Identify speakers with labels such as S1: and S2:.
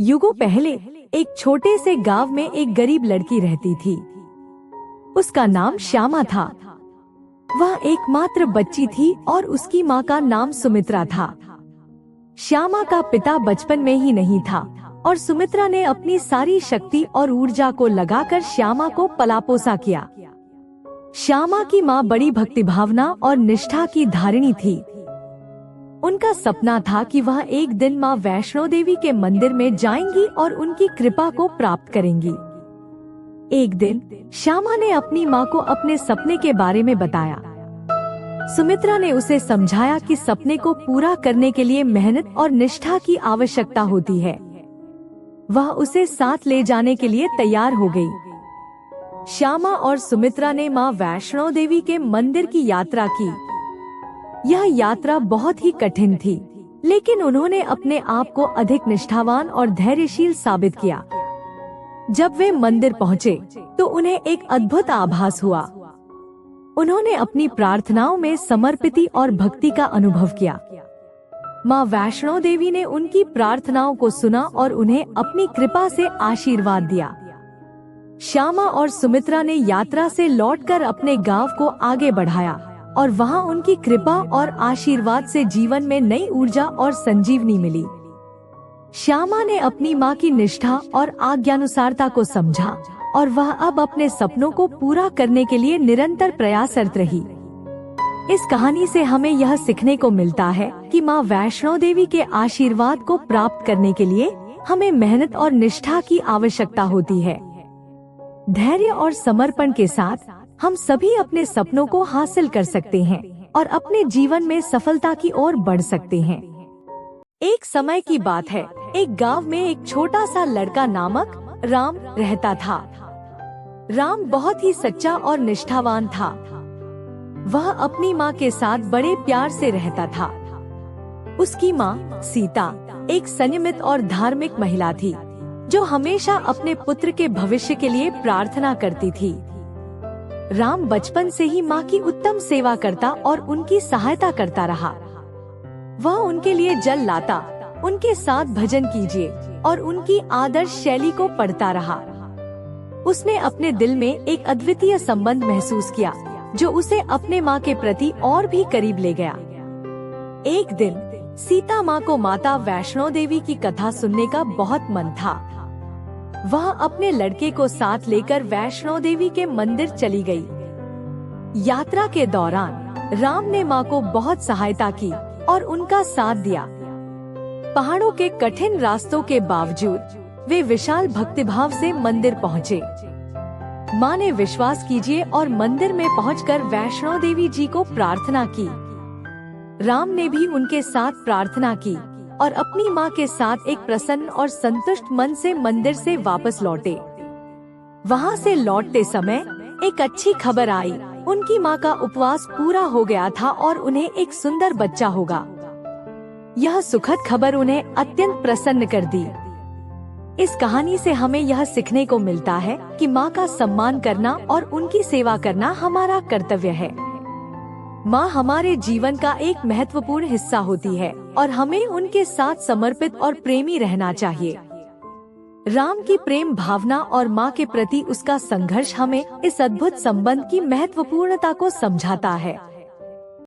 S1: युगों पहले एक छोटे से गांव में एक गरीब लड़की रहती थी। उसका नाम श्यामा था। वह एकमात्र बच्ची थी और उसकी माँ का नाम सुमित्रा था। श्यामा का पिता बचपन में ही नहीं था और सुमित्रा ने अपनी सारी शक्ति और ऊर्जा को लगाकर श्यामा को पला पोसा किया। श्यामा की माँ बड़ी भक्तिभावना और निष्ठा की धारिणी थी। उनका सपना था कि वह एक दिन माँ वैष्णो देवी के मंदिर में जाएंगी और उनकी कृपा को प्राप्त करेंगी। एक दिन श्यामा ने अपनी माँ को अपने सपने के बारे में बताया। सुमित्रा ने उसे समझाया कि सपने को पूरा करने के लिए मेहनत और निष्ठा की आवश्यकता होती है। वह उसे साथ ले जाने के लिए तैयार हो गई। श्यामा और सुमित्रा ने माँ वैष्णो देवी के मंदिर की यात्रा की। यह यात्रा बहुत ही कठिन थी, लेकिन उन्होंने अपने आप को अधिक निष्ठावान और धैर्यशील साबित किया। जब वे मंदिर पहुँचे तो उन्हें एक अद्भुत आभास हुआ। उन्होंने अपनी प्रार्थनाओं में समर्पित और भक्ति का अनुभव किया। माँ वैष्णो देवी ने उनकी प्रार्थनाओं को सुना और उन्हें अपनी कृपा से आशीर्वाद दिया। श्यामा और सुमित्रा ने यात्रा से लौटकर अपने गांव को आगे बढ़ाया और वहां उनकी कृपा और आशीर्वाद से जीवन में नई ऊर्जा और संजीवनी मिली। श्यामा ने अपनी माँ की निष्ठा और आज्ञानुसारता को समझा और वह अब अपने सपनों को पूरा करने के लिए निरंतर प्रयासरत रही। इस कहानी से हमें यह सीखने को मिलता है कि माँ वैष्णो देवी के आशीर्वाद को प्राप्त करने के लिए हमें मेहनत और निष्ठा की आवश्यकता होती है। धैर्य और समर्पण के साथ हम सभी अपने सपनों को हासिल कर सकते हैं और अपने जीवन में सफलता की ओर बढ़ सकते हैं। एक समय की बात है, एक गांव में एक छोटा सा लड़का नामक राम रहता था। राम बहुत ही सच्चा और निष्ठावान था। वह अपनी माँ के साथ बड़े प्यार से रहता था। उसकी माँ सीता एक संयमित और धार्मिक महिला थी, जो हमेशा अपने पुत्र के भविष्य के लिए प्रार्थना करती थी। राम बचपन से ही माँ की उत्तम सेवा करता और उनकी सहायता करता रहा। वह उनके लिए जल लाता, उनके साथ भजन कीजिए और उनकी आदर्श शैली को पढ़ता रहा। उसने अपने दिल में एक अद्वितीय संबंध महसूस किया, जो उसे अपने माँ के प्रति और भी करीब ले गया। एक दिन सीता माँ को माता वैष्णो देवी की कथा सुनने का बहुत मन था। वह अपने लड़के को साथ लेकर वैष्णो देवी के मंदिर चली गई। यात्रा के दौरान राम ने माँ को बहुत सहायता की और उनका साथ दिया। पहाड़ों के कठिन रास्तों के बावजूद वे विशाल भक्तिभाव से मंदिर पहुँचे। माँ ने विश्वास कीजिए और मंदिर में पहुंचकर वैष्णो देवी जी को प्रार्थना की। राम ने भी उनके साथ प्रार्थना की और अपनी माँ के साथ एक प्रसन्न और संतुष्ट मन से मंदिर से वापस लौटे। वहाँ से लौटते समय एक अच्छी खबर आई। उनकी माँ का उपवास पूरा हो गया था और उन्हें एक सुंदर बच्चा होगा। यह सुखद खबर उन्हें अत्यंत प्रसन्न कर दी। इस कहानी से हमें यह सीखने को मिलता है कि माँ का सम्मान करना और उनकी सेवा करना हमारा कर्तव्य है। माँ हमारे जीवन का एक महत्वपूर्ण हिस्सा होती है और हमें उनके साथ समर्पित और प्रेमी रहना चाहिए। राम की प्रेम भावना और माँ के प्रति उसका संघर्ष हमें इस अद्भुत संबंध की महत्वपूर्णता को समझाता है।